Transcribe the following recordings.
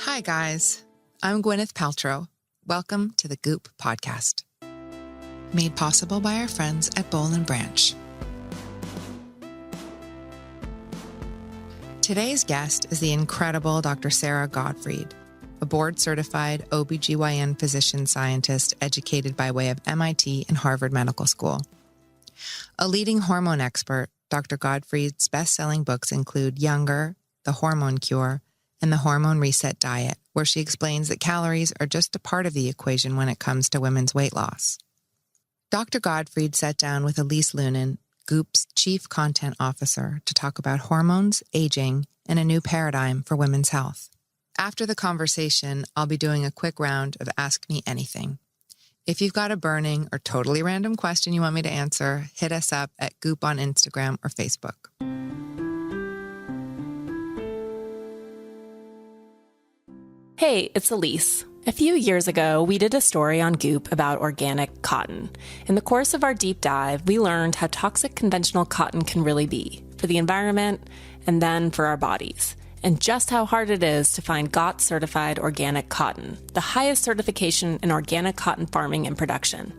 Hi, guys. I'm Gwyneth Paltrow. Welcome to the GOOP podcast. Made possible by our friends at Boll & Branch. Today's guest is the incredible Dr. Sara Gottfried, a board-certified OB-GYN physician scientist educated by way of MIT and Harvard Medical School. A leading hormone expert, Dr. Gottfried's best-selling books include Younger, The Hormone Cure, and The Hormone Reset Diet, where she explains that calories are just a part of the equation when it comes to women's weight loss. Dr. Gottfried sat down with Elise Lunin, GOOP's Chief Content Officer, to talk about hormones, aging, and a new paradigm for women's health. After the conversation, I'll be doing a quick round of Ask Me Anything. If you've got a burning or totally random question you want me to answer, hit us up at GOOP on Instagram or Facebook. Hey, it's Elise. A few years ago, we did a story on GOOP about organic cotton. In the course of our deep dive, we learned how toxic conventional cotton can really be for the environment and then for our bodies, and just how hard it is to find GOTS-certified organic cotton, the highest certification in organic cotton farming and production.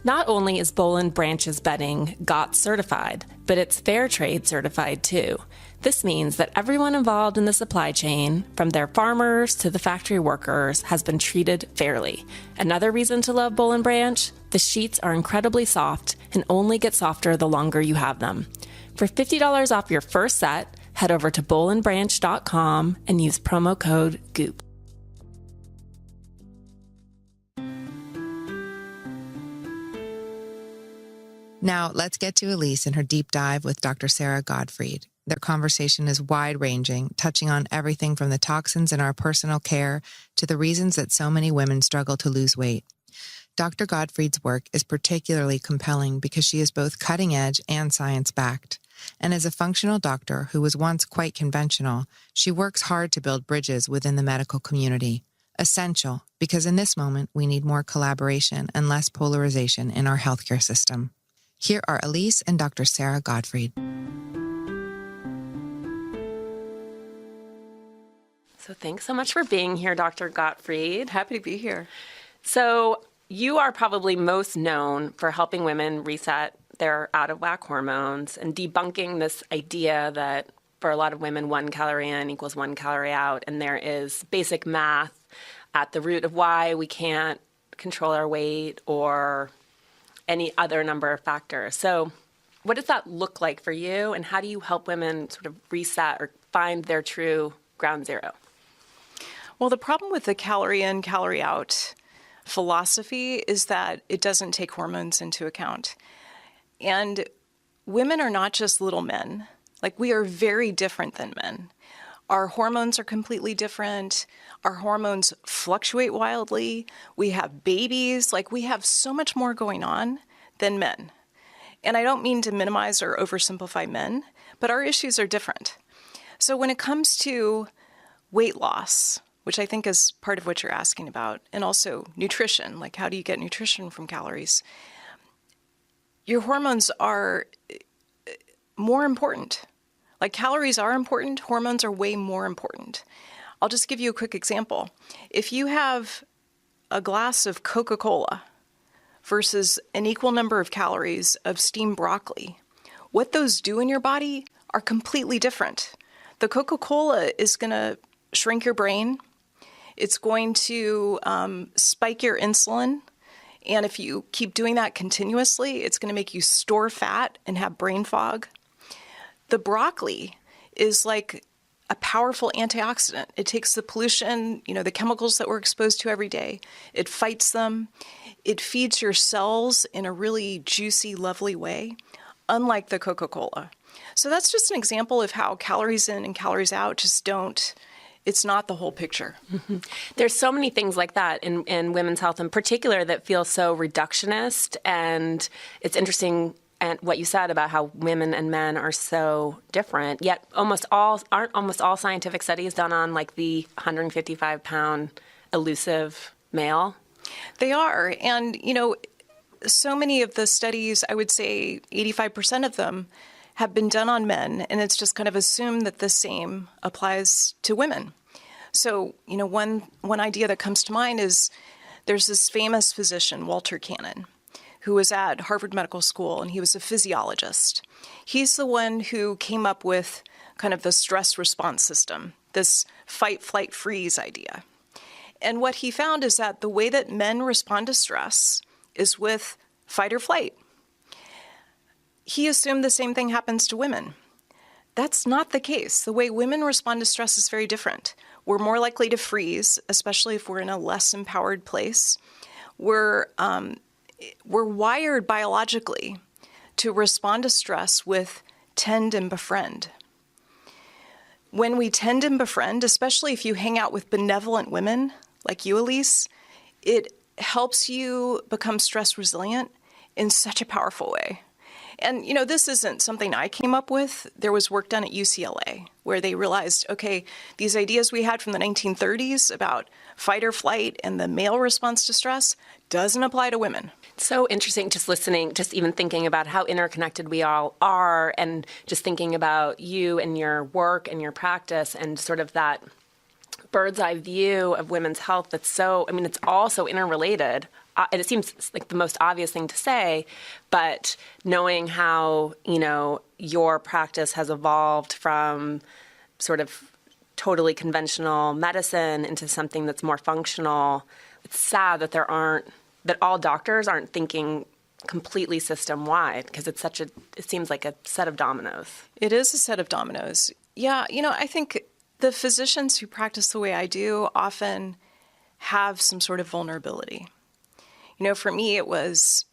Not only is Boll & Branch's bedding GOTS certified, but it's fair trade certified too. This means that everyone involved in the supply chain, from their farmers to the factory workers, has been treated fairly. Another reason to love Boll & Branch? The sheets are incredibly soft and only get softer the longer you have them. For $50 off your first set, head over to bollandbranch.com and use promo code GOOP. Now, let's get to Elise and her deep dive with Dr. Sara Gottfried. Their conversation is wide-ranging, touching on everything from the toxins in our personal care to the reasons that so many women struggle to lose weight. Dr. Gottfried's work is particularly compelling because she is both cutting-edge and science-backed. And as a functional doctor who was once quite conventional, she works hard to build bridges within the medical community. Essential, because in this moment, we need more collaboration and less polarization in our healthcare system. Here are Elise and Dr. Sara Gottfried. So thanks so much for being here, Dr. Gottfried. Happy to be here. So you are probably most known for helping women reset their out-of-whack hormones and debunking this idea that for a lot of women, 1 calorie in equals 1 calorie out, and there is basic math at the root of why we can't control our weight or any other number of factors. So what does that look like for you, and how do you help women sort of reset or find their true ground zero? Well, the problem with the calorie in, calorie out philosophy is that it doesn't take hormones into account. And women are not just little men. Like, we are very different than men. Our hormones are completely different. Our hormones fluctuate wildly. We have babies. Like, we have so much more going on than men. And I don't mean to minimize or oversimplify men, but our issues are different. So when it comes to weight loss, which I think is part of what you're asking about, and also nutrition, like how do you get nutrition from calories? Your hormones are more important. Like, calories are important, hormones are way more important. I'll just give you a quick example. If you have a glass of Coca-Cola versus an equal number of calories of steamed broccoli, what those do in your body are completely different. The Coca-Cola is going to shrink your brain. It's going to spike your insulin. And if you keep doing that continuously, it's going to make you store fat and have brain fog. The broccoli is like a powerful antioxidant. It takes the pollution, the chemicals that we're exposed to every day. It fights them. It feeds your cells in a really juicy, lovely way, unlike the Coca-Cola. So that's just an example of how calories in and calories out just don't, it's not the whole picture. Mm-hmm. There's so many things like that in women's health in particular that feel so reductionist. And it's interesting and what you said about how women and men are so different, yet aren't almost all scientific studies done on like the 155-pound elusive male? They are. And, so many of the studies, I would say 85% of them, have been done on men, and it's just kind of assumed that the same applies to women. So, one idea that comes to mind is there's this famous physician, Walter Cannon, who was at Harvard Medical School, and he was a physiologist. He's the one who came up with kind of the stress response system, this fight, flight, freeze idea. And what he found is that the way that men respond to stress is with fight or flight. He assumed the same thing happens to women. That's not the case. The way women respond to stress is very different. We're more likely to freeze, especially if we're in a less empowered place. We're wired biologically to respond to stress with tend and befriend. When we tend and befriend, especially if you hang out with benevolent women like you, Elise, it helps you become stress resilient in such a powerful way. And, this isn't something I came up with. There was work done at UCLA where they realized, okay, these ideas we had from the 1930s about fight or flight and the male response to stress doesn't apply to women. So interesting just listening, just even thinking about how interconnected we all are, and just thinking about you and your work and your practice and sort of that bird's eye view of women's health that's it's all so interrelated. And it seems like the most obvious thing to say, but knowing how, your practice has evolved from sort of totally conventional medicine into something that's more functional, it's sad that that all doctors aren't thinking completely system-wide, because it seems like a set of dominoes. It is a set of dominoes. Yeah, I think the physicians who practice the way I do often have some sort of vulnerability. For me, it was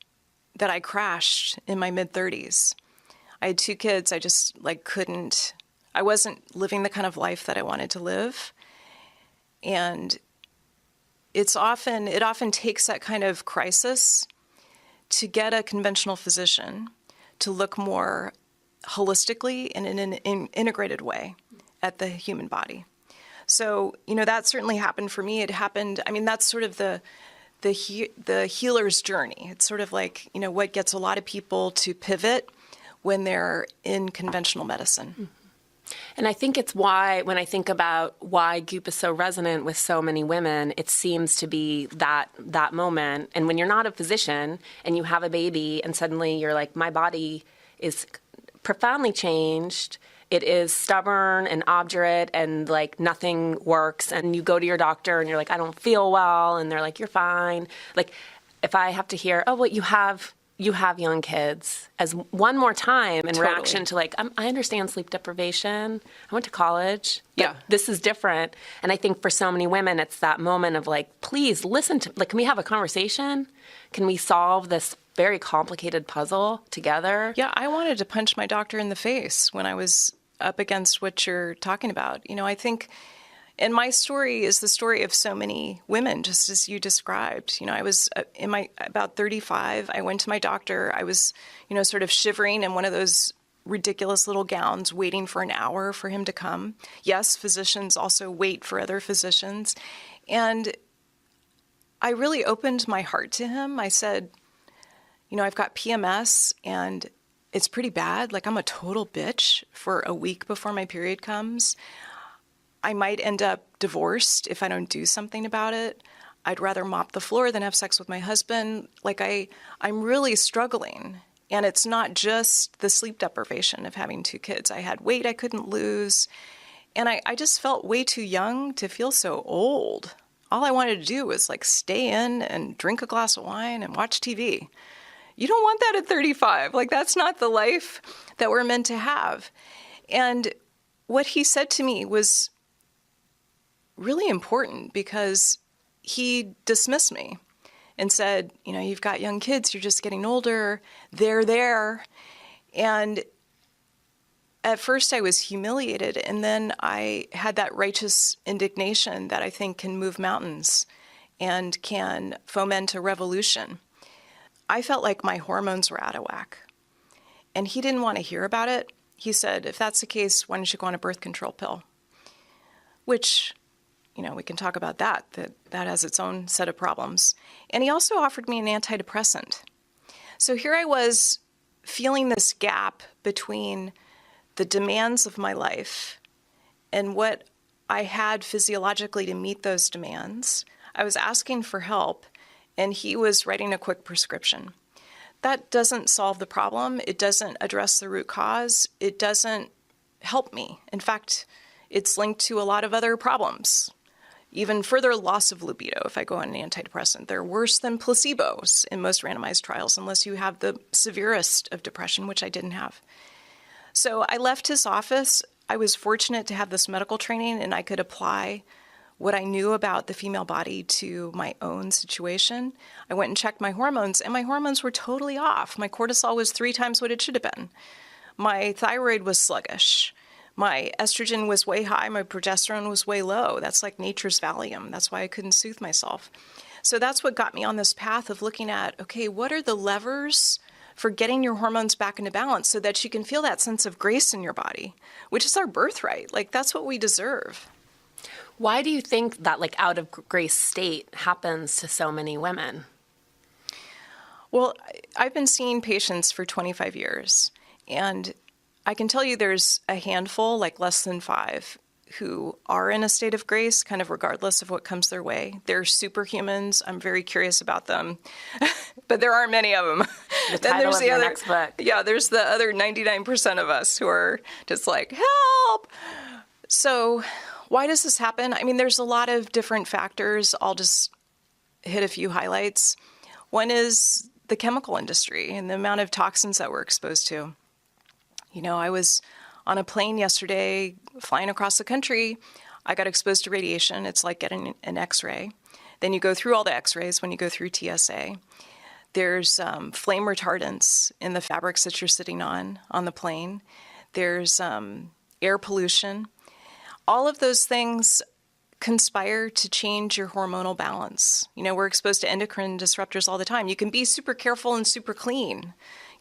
that I crashed in my mid-30s. I had 2 kids. I just I wasn't living the kind of life that I wanted to live. And it often takes that kind of crisis to get a conventional physician to look more holistically and in an integrated way at the human body. So, that certainly happened for me. It happened, that's sort of the healer's journey. It's sort of like, what gets a lot of people to pivot when they're in conventional medicine. Mm-hmm. And I think it's why, when I think about why GOOP is so resonant with so many women, it seems to be that moment. And when you're not a physician and you have a baby and suddenly you're like, my body is profoundly changed, it is stubborn and obdurate and like nothing works, and you go to your doctor and you're like, I don't feel well, and they're like, you're fine. Like, if I have to hear, oh, well, you have young kids, as one more time in reaction to like, I understand sleep deprivation. I went to college. Yeah. This is different. And I think for so many women, it's that moment of like, please listen to, like, can we have a conversation? Can we solve this very complicated puzzle together? Yeah, I wanted to punch my doctor in the face when I was up against what you're talking about. I think, and my story is the story of so many women, just as you described. I was about 35. I went to my doctor. I was, sort of shivering in one of those ridiculous little gowns, waiting for an hour for him to come. Yes, physicians also wait for other physicians. And I really opened my heart to him. I said, I've got PMS and it's pretty bad. Like, I'm a total bitch for a week before my period comes. I might end up divorced if I don't do something about it. I'd rather mop the floor than have sex with my husband. Like, I'm really struggling. And it's not just the sleep deprivation of having 2 kids. I had weight I couldn't lose. And I just felt way too young to feel so old. All I wanted to do was like stay in and drink a glass of wine and watch TV. You don't want that at 35. Like, that's not the life that we're meant to have. And what he said to me was really important, because he dismissed me and said, you've got young kids, you're just getting older, they're there. And at first I was humiliated, and then I had that righteous indignation that I think can move mountains and can foment a revolution. I felt like my hormones were out of whack. And he didn't want to hear about it. He said, if that's the case, why don't you go on a birth control pill? Which, we can talk about that has its own set of problems. And he also offered me an antidepressant. So here I was feeling this gap between the demands of my life and what I had physiologically to meet those demands. I was asking for help, and he was writing a quick prescription. That doesn't solve the problem. It doesn't address the root cause. It doesn't help me. In fact, it's linked to a lot of other problems. Even further loss of libido if I go on an antidepressant. They're worse than placebos in most randomized trials, unless you have the severest of depression, which I didn't have. So I left his office. I was fortunate to have this medical training, and I could apply what I knew about the female body to my own situation. I went and checked my hormones, and my hormones were totally off. My cortisol was 3 times what it should have been. My thyroid was sluggish. My estrogen was way high. My progesterone was way low. That's like nature's Valium. That's why I couldn't soothe myself. So that's what got me on this path of looking at, okay, what are the levers for getting your hormones back into balance so that you can feel that sense of grace in your body, which is our birthright. Like, that's what we deserve. Why do you think that out of grace state happens to so many women? Well, I've been seeing patients for 25 years, and I can tell you there's a handful, less than 5, who are in a state of grace, kind of regardless of what comes their way. They're superhumans. I'm very curious about them, but there aren't many of them. The title of your next book. Yeah, there's the other 99% of us who are just like, help! So why does this happen? I mean, there's a lot of different factors. I'll just hit a few highlights. One is the chemical industry and the amount of toxins that we're exposed to. I was on a plane yesterday flying across the country. I got exposed to radiation. It's like getting an X-ray. Then you go through all the X-rays when you go through TSA. There's flame retardants in the fabrics that you're sitting on the plane. There's air pollution. All of those things conspire to change your hormonal balance. We're exposed to endocrine disruptors all the time. You can be super careful and super clean.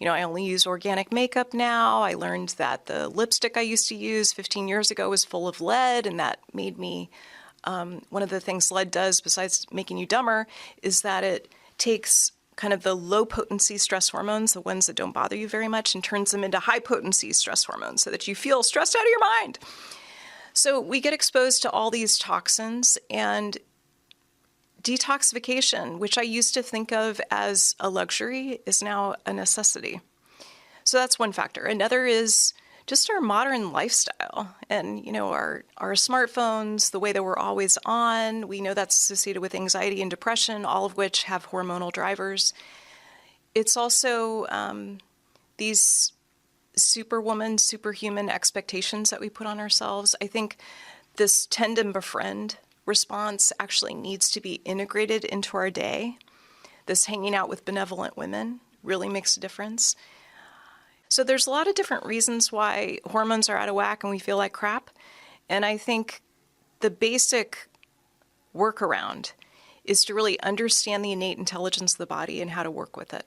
I only use organic makeup now. I learned that the lipstick I used to use 15 years ago was full of lead, and that made me, one of the things lead does, besides making you dumber, is that it takes kind of the low-potency stress hormones, the ones that don't bother you very much, and turns them into high-potency stress hormones so that you feel stressed out of your mind. So we get exposed to all these toxins, and detoxification, which I used to think of as a luxury, is now a necessity. So that's one factor. Another is just our modern lifestyle and, our smartphones, the way that we're always on. We know that's associated with anxiety and depression, all of which have hormonal drivers. It's also these superwoman, superhuman expectations that we put on ourselves. I think this tend and befriend response actually needs to be integrated into our day. This hanging out with benevolent women really makes a difference. So there's a lot of different reasons why hormones are out of whack and we feel like crap. And I think the basic workaround is to really understand the innate intelligence of the body and how to work with it.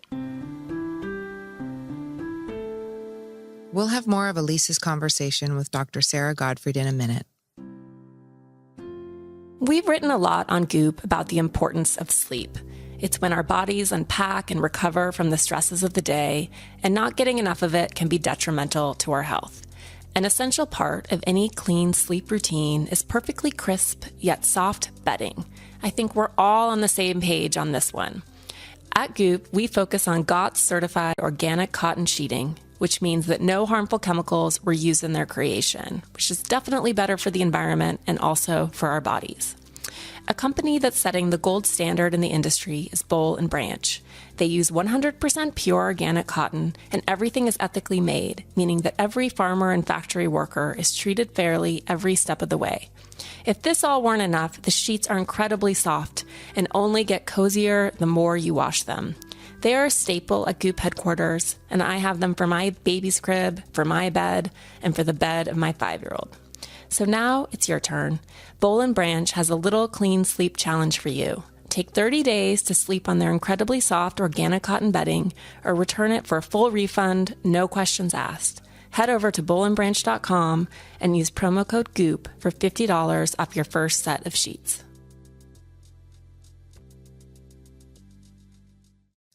We'll have more of Elise's conversation with Dr. Sara Gottfried in a minute. We've written a lot on GOOP about the importance of sleep. It's when our bodies unpack and recover from the stresses of the day, and not getting enough of it can be detrimental to our health. An essential part of any clean sleep routine is perfectly crisp yet soft bedding. I think we're all on the same page on this one. At GOOP, we focus on GOTS certified organic cotton sheeting, which means that no harmful chemicals were used in their creation, which is definitely better for the environment and also for our bodies. A company that's setting the gold standard in the industry is Boll & Branch. They use 100% pure organic cotton, and everything is ethically made, meaning that every farmer and factory worker is treated fairly every step of the way. If this all weren't enough, the sheets are incredibly soft and only get cozier the more you wash them. They are a staple at GOOP headquarters, and I have them for my baby's crib, for my bed, and for the bed of my 5-year-old. So now it's your turn. Boll & Branch has a little clean sleep challenge for you. Take 30 days to sleep on their incredibly soft organic cotton bedding, or return it for a full refund, no questions asked. Head over to bollandbranch.com and use promo code GOOP for $50 off your first set of sheets.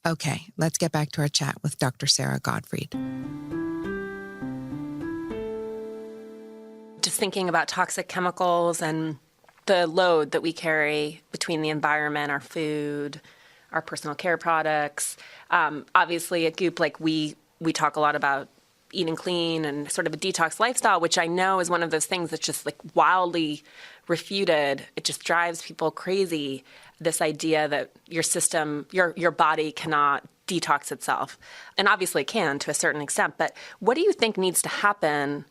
Okay, let's get back to our chat with Dr. Sara Gottfried. thinking about toxic chemicals and the load that we carry between the environment, our food, our personal care products. Obviously at Goop, like we talk a lot about eating clean and sort of a detox lifestyle, which I know is one of those things that's just like wildly refuted. It just drives people crazy. This idea that your system, your body cannot detox itself. And obviously it can to a certain extent, but what do you think needs to happen?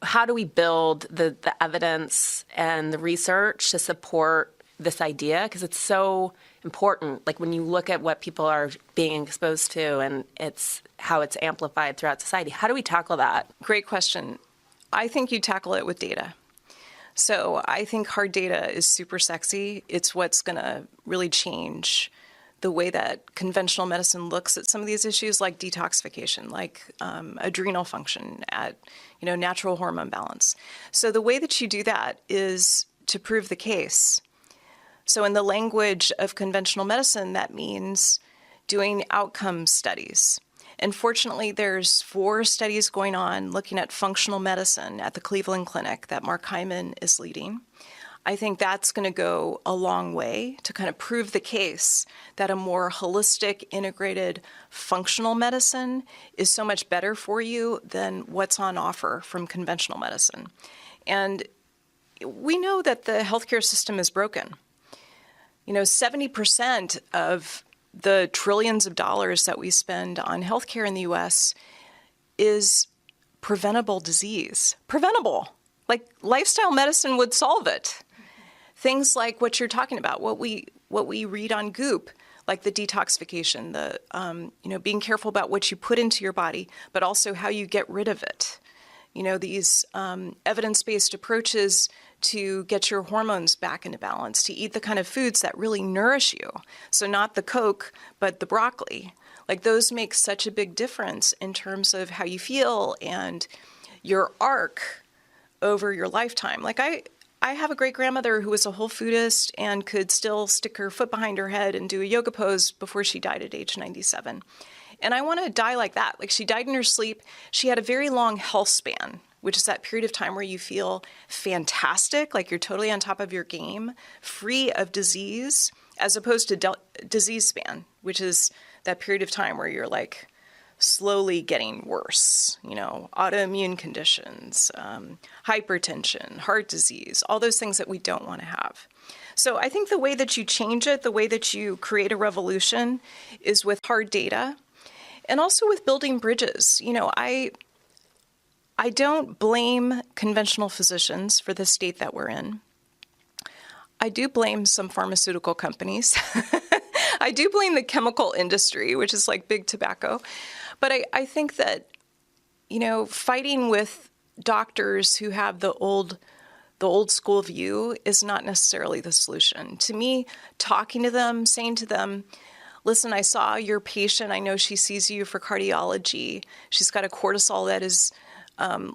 How do we build the evidence and the research to support this idea? Because it's so important. Like when you look at what people are being exposed to and it's how it's amplified throughout society, how do we tackle that? Great question. I think you tackle it with data. So I think hard data is super sexy. It's what's going to really change the way that conventional medicine looks at some of these issues, like detoxification, like adrenal function, at natural hormone balance. So the way that you do that is to prove the case. So in the language of conventional medicine, that means doing outcome studies. And fortunately, there's 4 studies going on looking at functional medicine at the Cleveland Clinic that Mark Hyman is leading. I think that's going to go a long way to kind of prove the case that a more holistic, integrated, functional medicine is so much better for you than what's on offer from conventional medicine. And we know that the healthcare system is broken. 70% of the trillions of dollars that we spend on healthcare in the U.S. is preventable disease. Preventable. Like lifestyle medicine would solve it. Things like what you're talking about, what we read on Goop, like the detoxification, the being careful about what you put into your body, but also how you get rid of it. These evidence-based approaches to get your hormones back into balance, to eat the kind of foods that really nourish you. So not the Coke, but the broccoli. Like those make such a big difference in terms of how you feel and your arc over your lifetime. Like I have a great-grandmother who was a whole foodist and could still stick her foot behind her head and do a yoga pose before she died at age 97. And I want to die like that. Like she died in her sleep. She had a very long health span, which is that period of time where you feel fantastic, like you're totally on top of your game, free of disease, as opposed to disease span, which is that period of time where you're like slowly getting worse, autoimmune conditions, hypertension, heart disease, all those things that we don't want to have. So I think the way that you change it, the way that you create a revolution is with hard data and also with building bridges. I don't blame conventional physicians for the state that we're in. I do blame some pharmaceutical companies. I do blame the chemical industry, which is like big tobacco. But I think that, fighting with doctors who have the old school view is not necessarily the solution. To me, talking to them, saying to them, listen, I saw your patient. I know she sees you for cardiology. She's got a cortisol that is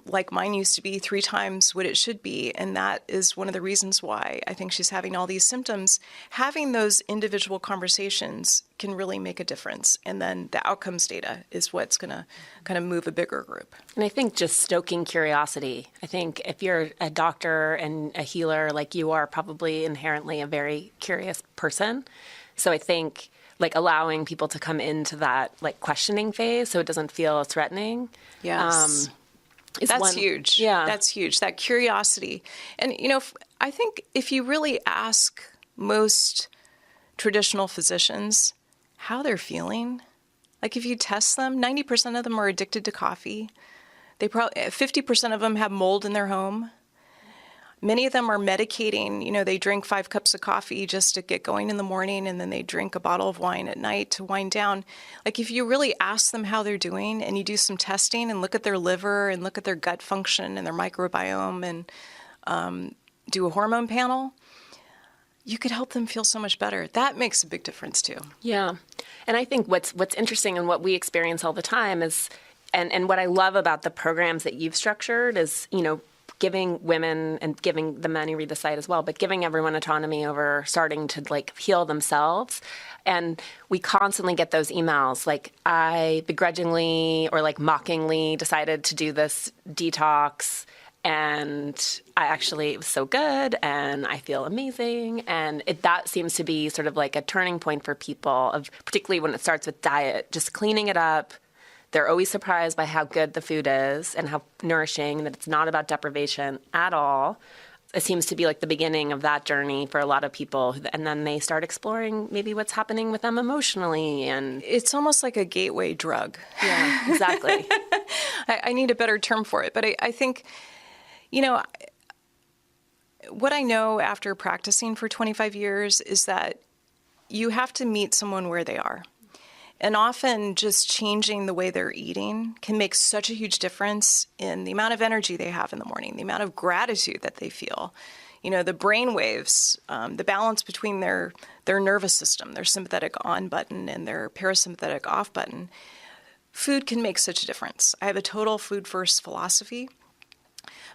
like mine used to be 3 times what it should be. And that is one of the reasons why I think she's having all these symptoms. Having those individual conversations can really make a difference. And then the outcomes data is what's going to kind of move a bigger group. And I think just stoking curiosity. I think if you're a doctor and a healer, like you are probably inherently a very curious person. So I think like allowing people to come into that like questioning phase so it doesn't feel threatening. Yes. That's huge. Yeah. That's huge. That curiosity. And, I think if you really ask most traditional physicians how they're feeling, like if you test them, 90% of them are addicted to coffee. 50% of them have mold in their home. Many of them are medicating. They drink 5 cups of coffee just to get going in the morning, and then they drink a bottle of wine at night to wind down. Like if you really ask them how they're doing and you do some testing and look at their liver and look at their gut function and their microbiome and do a hormone panel, you could help them feel so much better. That makes a big difference too. Yeah. And I think what's interesting and what we experience all the time is, and what I love about the programs that you've structured is, giving women and giving the men who read the site as well, but giving everyone autonomy over starting to like heal themselves. And we constantly get those emails like, I begrudgingly or like mockingly decided to do this detox And it was so good, and I feel amazing. And that seems to be sort of like a turning point for people, particularly when it starts with diet, just cleaning it up. They're always surprised by how good the food is and how nourishing, that it's not about deprivation at all. It seems to be like the beginning of that journey for a lot of people. And then they start exploring maybe what's happening with them emotionally. And it's almost like a gateway drug. Yeah, exactly. I need a better term for it. But I think, what I know after practicing for 25 years is that you have to meet someone where they are. And often just changing the way they're eating can make such a huge difference in the amount of energy they have in the morning, the amount of gratitude that they feel, the brain waves, the balance between their nervous system, their sympathetic on button and their parasympathetic off button. Food can make such a difference. I have a total food first philosophy.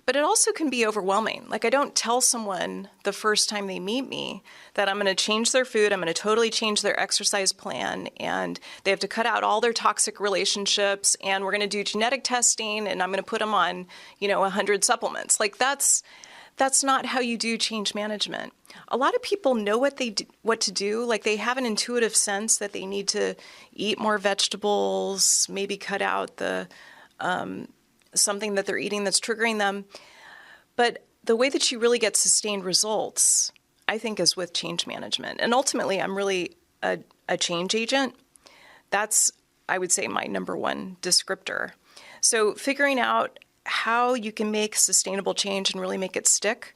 But it also can be overwhelming. Like, I don't tell someone the first time they meet me that I'm going to change their food, I'm going to totally change their exercise plan, and they have to cut out all their toxic relationships, and we're going to do genetic testing, and I'm going to put them on, 100 supplements. Like, that's not how you do change management. A lot of people know what to do. Like, they have an intuitive sense that they need to eat more vegetables, maybe cut out the something that they're eating that's triggering them. But the way that you really get sustained results, I think, is with change management. And ultimately, I'm really a change agent. That's, I would say, my number one descriptor. So figuring out how you can make sustainable change and really make it stick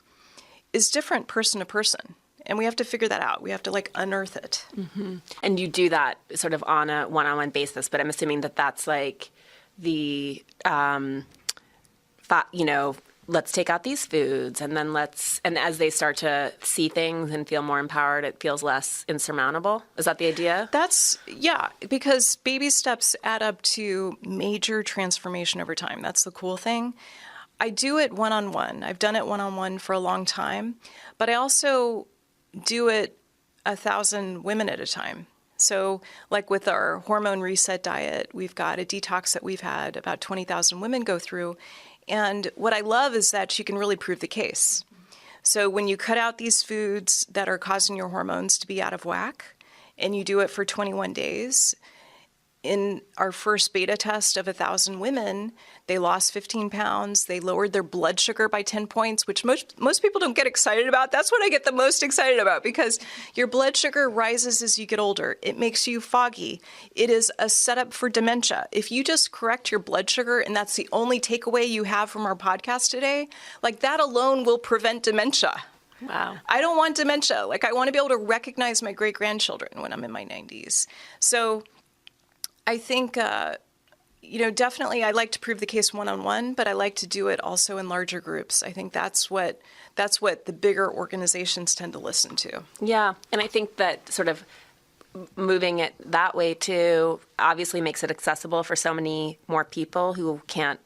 is different person to person. And we have to figure that out. We have to unearth it. Mm-hmm. And you do that sort of on a one-on-one basis, but I'm assuming that that's like the, let's take out these foods, and then and as they start to see things and feel more empowered, it feels less insurmountable. Is that the idea? Yeah, because baby steps add up to major transformation over time. That's the cool thing. I do it one-on-one. I've done it one-on-one for a long time, but I also do it 1,000 women at a time. So like with our hormone reset diet, we've got a detox that we've had about 20,000 women go through. And what I love is that you can really prove the case. So when you cut out these foods that are causing your hormones to be out of whack, and you do it for 21 days, in our first beta test of 1,000 women, they lost 15 pounds. They lowered their blood sugar by 10 points, which most people don't get excited about. That's what I get the most excited about, because your blood sugar rises as you get older. It makes you foggy. It is a setup for dementia. If you just correct your blood sugar, and that's the only takeaway you have from our podcast today, that alone will prevent dementia. Wow. I don't want dementia. I want to be able to recognize my great-grandchildren when I'm in my 90s. So I think, definitely I like to prove the case one-on-one, but I like to do it also in larger groups. I think that's what the bigger organizations tend to listen to. Yeah, and I think that sort of moving it that way too obviously makes it accessible for so many more people who can't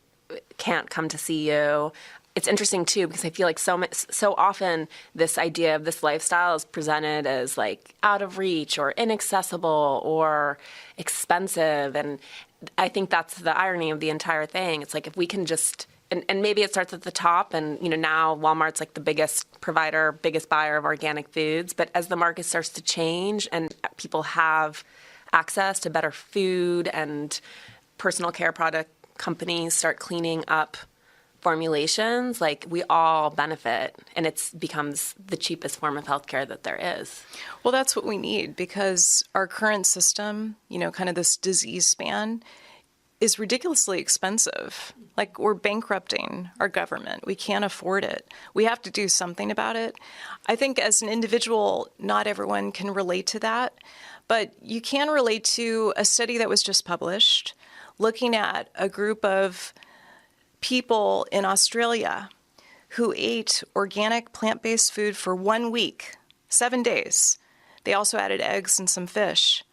come to see you. It's interesting too, because I feel like so often this idea of this lifestyle is presented as out of reach or inaccessible or expensive. And I think that's the irony of the entire thing. It's if we can just, and maybe it starts at the top, and now Walmart's the biggest provider, biggest buyer of organic foods. But as the market starts to change and people have access to better food, and personal care product companies start cleaning up formulations, we all benefit, and it becomes the cheapest form of healthcare that there is. Well, that's what we need, because our current system, kind of this disease span, is ridiculously expensive. We're bankrupting our government. We can't afford it. We have to do something about it. I think as an individual, not everyone can relate to that, but you can relate to a study that was just published looking at a group of people in Australia who ate organic plant-based food for 1 week, 7 days. They also added eggs and some fish.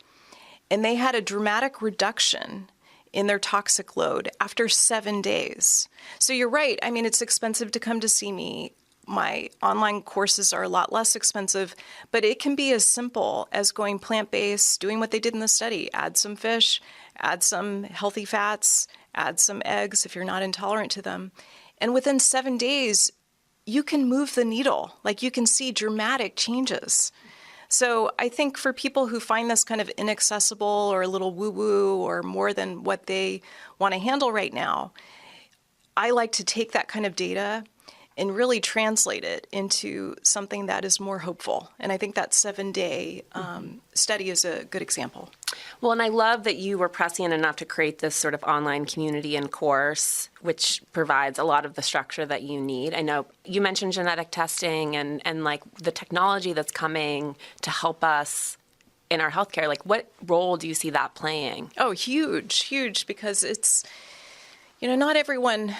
And they had a dramatic reduction in their toxic load after 7 days. So you're right. I mean, it's expensive to come to see me. My online courses are a lot less expensive, but it can be as simple as going plant-based, doing what they did in the study, add some fish, add some healthy fats, add some eggs if you're not intolerant to them, And within 7 days, you can move the needle. Like, you can see dramatic changes. So I think for people who find this kind of inaccessible or a little woo-woo or more than what they want to handle right now, I like to take that kind of data and really translate it into something that is more hopeful. And I think that 7-day study is a good example. Well, and I love that you were prescient enough to create this sort of online community and course, which provides a lot of the structure that you need. I know you mentioned genetic testing and like the technology that's coming to help us in our healthcare. Like, what role do you see that playing? Oh, huge, because it's, not everyone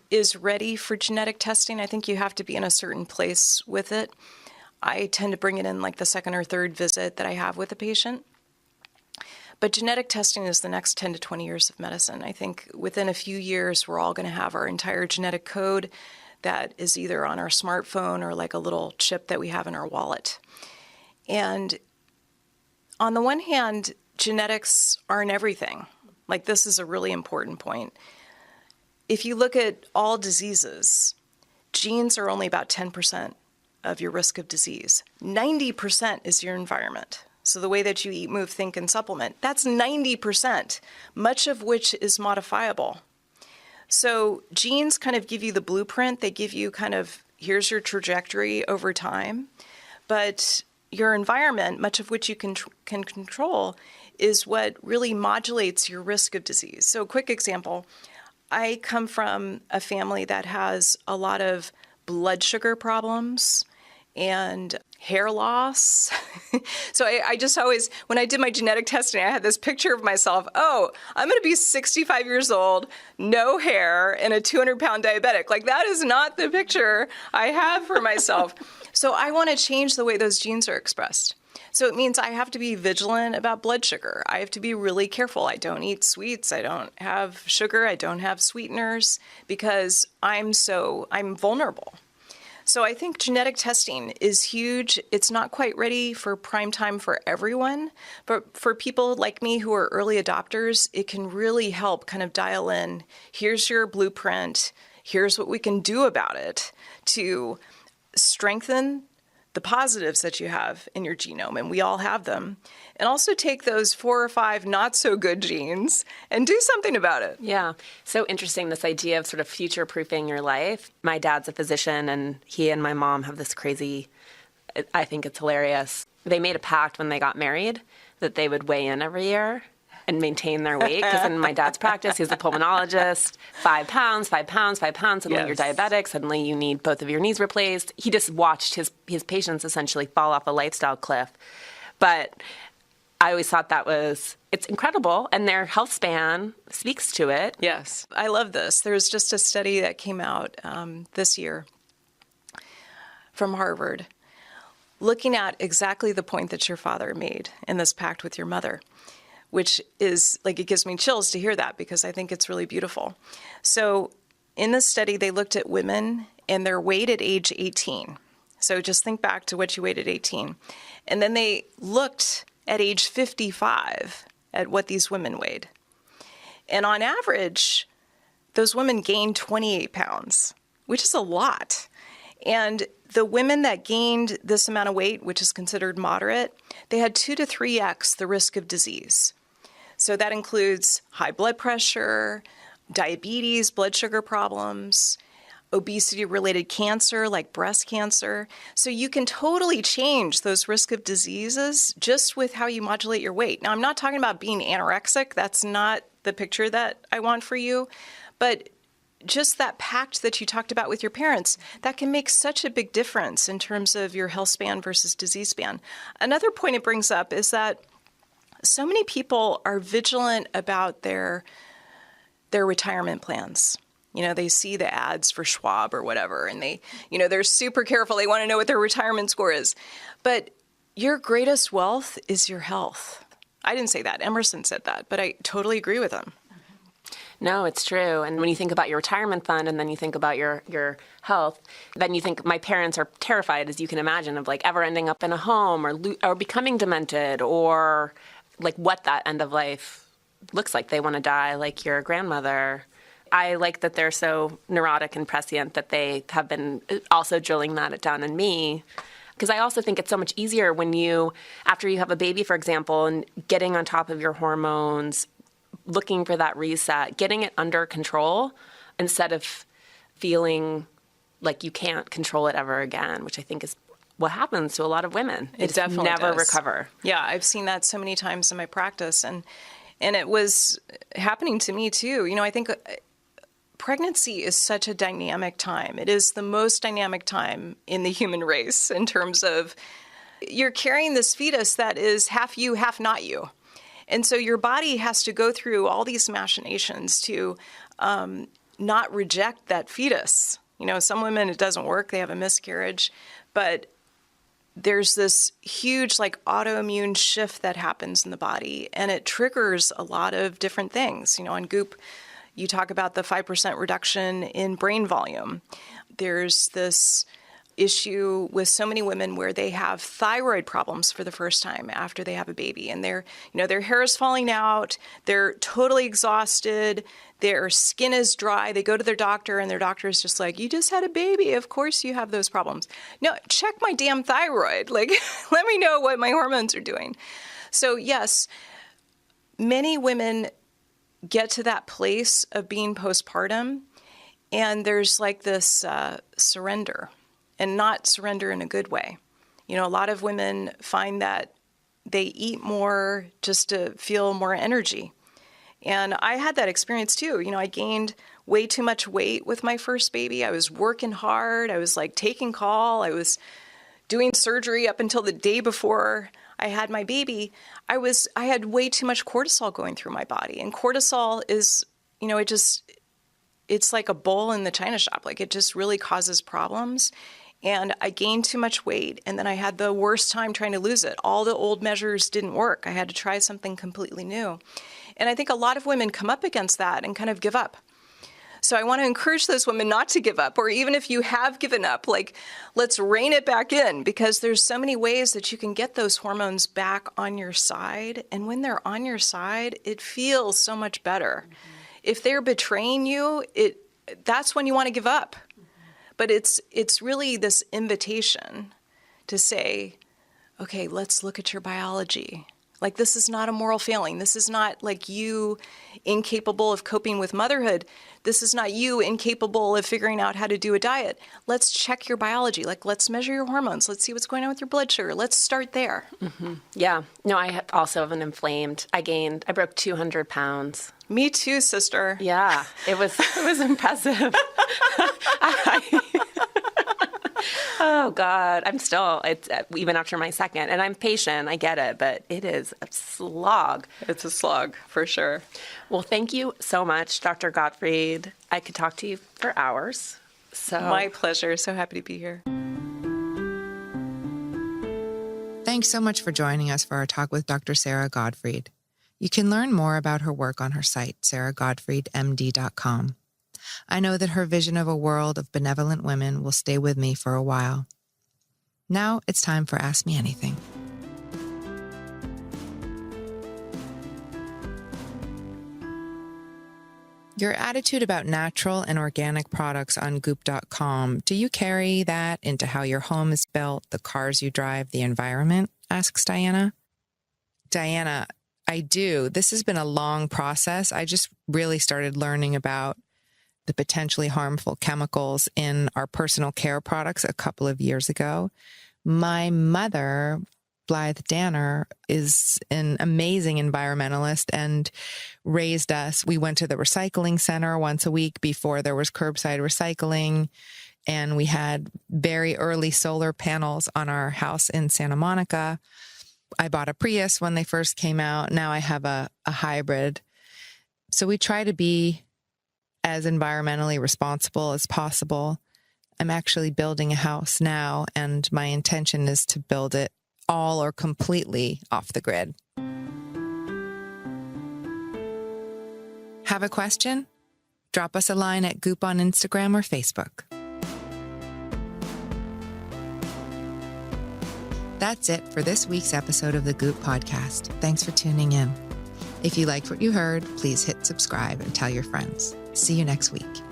is ready for genetic testing. I think you have to be in a certain place with it. I tend to bring it in like the second or third visit that I have with a patient. But genetic testing is the next 10 to 20 years of medicine. I think within a few years, we're all going to have our entire genetic code that is either on our smartphone or like a little chip that we have in our wallet. And on the one hand, genetics aren't everything. Like, this is a really important point. If you look at all diseases, genes are only about 10% of your risk of disease. 90% is your environment. So the way that you eat, move, think, and supplement, that's 90%, much of which is modifiable. So genes kind of give you the blueprint. They give you kind of, here's your trajectory over time. But your environment, much of which you can control, is what really modulates your risk of disease. So a quick example, I come from a family that has a lot of blood sugar problems and hair loss. So I just always, when I did my genetic testing, I had this picture of myself, I'm going to be 65 years old, no hair, and a 200-pound diabetic. Like, that is not the picture I have for myself. So I want to change the way those genes are expressed. So it means I have to be vigilant about blood sugar. I have to be really careful. I don't eat sweets. I don't have sugar. I don't have sweeteners because I'm vulnerable. So I think genetic testing is huge. It's not quite ready for prime time for everyone, but for people like me who are early adopters, it can really help kind of dial in, here's your blueprint, here's what we can do about it to strengthen the positives that you have in your genome, and we all have them, and also take those 4 or 5 not so good genes and do something about it. Yeah. So interesting, this idea of sort of future-proofing your life. My dad's a physician, and he and my mom have this crazy, I think it's hilarious. They made a pact when they got married that they would weigh in every year and maintain their weight, because in my dad's practice, he's a pulmonologist, 5 pounds, 5 pounds, 5 pounds. Suddenly you're diabetic. Suddenly you need both of your knees replaced. He just watched his patients essentially fall off a lifestyle cliff. But I always thought it's incredible, and their health span speaks to it. Yes, I love this. There's just a study that came out this year from Harvard looking at exactly the point that your father made in this pact with your mother, which is, like, it gives me chills to hear that because I think it's really beautiful. So in this study, they looked at women and their weight at age 18. So just think back to what you weighed at 18. And then they looked at age 55 at what these women weighed. And on average, those women gained 28 pounds, which is a lot. And the women that gained this amount of weight, which is considered moderate, they had 2 to 3x the risk of disease. So that includes high blood pressure, diabetes, blood sugar problems, obesity-related cancer like breast cancer. So you can totally change those risk of diseases just with how you modulate your weight. Now, I'm not talking about being anorexic. That's not the picture that I want for you. But just that pact that you talked about with your parents, that can make such a big difference in terms of your health span versus disease span. Another point it brings up is that so many people are vigilant about their retirement plans. They see the ads for Schwab or whatever, and they're super careful. They want to know what their retirement score is. But your greatest wealth is your health. I didn't say that. Emerson said that, but I totally agree with him. No, it's true. And when you think about your retirement fund and then you think about your health, then you think my parents are terrified, as you can imagine, of like ever ending up in a home or becoming demented or like what that end of life looks like. They want to die like your grandmother. I like that they're so neurotic and prescient that they have been also drilling that down in me. Because I also think it's so much easier when after you have a baby, for example, and getting on top of your hormones, looking for that reset, getting it under control instead of feeling like you can't control it ever again, which I think is what happens to a lot of women. It definitely never does. recover. Yeah, I've seen that so many times in my practice, and it was happening to me too. I think pregnancy is such a dynamic time. It is the most dynamic time in the human race in terms of you're carrying this fetus that is half you, half not you. And so your body has to go through all these machinations to not reject that fetus. Some women, it doesn't work. They have a miscarriage. But there's this huge autoimmune shift that happens in the body, and it triggers a lot of different things. On GOOP, you talk about the 5% reduction in brain volume. There's this issue with so many women where they have thyroid problems for the first time after they have a baby, and their hair is falling out, they're totally exhausted, their skin is dry, they go to their doctor and their doctor is just like, you just had a baby, of course you have those problems. No, check my damn thyroid, let me know what my hormones are doing. So yes, many women get to that place of being postpartum, and there's this surrender. And not surrender in a good way. A lot of women find that they eat more just to feel more energy. And I had that experience too. I gained way too much weight with my first baby. I was working hard. I was taking call. I was doing surgery up until the day before I had my baby. I had way too much cortisol going through my body. And cortisol is, it's like a bull in the china shop. It just really causes problems. And I gained too much weight, and then I had the worst time trying to lose it. All the old measures didn't work. I had to try something completely new. And I think a lot of women come up against that and kind of give up. So I want to encourage those women not to give up, or even if you have given up, let's rein it back in, because there's so many ways that you can get those hormones back on your side. And when they're on your side, it feels so much better. Mm-hmm. If they're betraying you, that's when you want to give up. But it's really this invitation to say, okay, let's look at your biology. This is not a moral failing. This is not you incapable of coping with motherhood. This is not you incapable of figuring out how to do a diet. Let's check your biology. Let's measure your hormones. Let's see what's going on with your blood sugar. Let's start there. Mm-hmm. Yeah. No, I also have an inflamed. I broke 200 pounds. Me too, sister. Yeah. It was impressive. Oh, God. It's even after my second. And I'm patient. I get it. But it is a slog. It's a slog, for sure. Well, thank you so much, Dr. Gottfried. I could talk to you for hours. So my pleasure. So happy to be here. Thanks so much for joining us for our talk with Dr. Sara Gottfried. You can learn more about her work on her site, saragottfriedmd.com. I know that her vision of a world of benevolent women will stay with me for a while. Now it's time for Ask Me Anything. Your attitude about natural and organic products on goop.com, do you carry that into how your home is built, the cars you drive, the environment? Asks Diana. Diana, I do. This has been a long process. I just really started learning about the potentially harmful chemicals in our personal care products a couple of years ago. My mother, Blythe Danner, is an amazing environmentalist and raised us. We went to the recycling center once a week before there was curbside recycling, and we had very early solar panels on our house in Santa Monica. I bought a Prius when they first came out. Now I have a hybrid. So we try to be as environmentally responsible as possible. I'm actually building a house now, and my intention is to build it all or completely off the grid. Have a question? Drop us a line at Goop on Instagram or Facebook. That's it for this week's episode of the Goop podcast. Thanks for tuning in. If you liked what you heard, please hit subscribe and tell your friends. See you next week.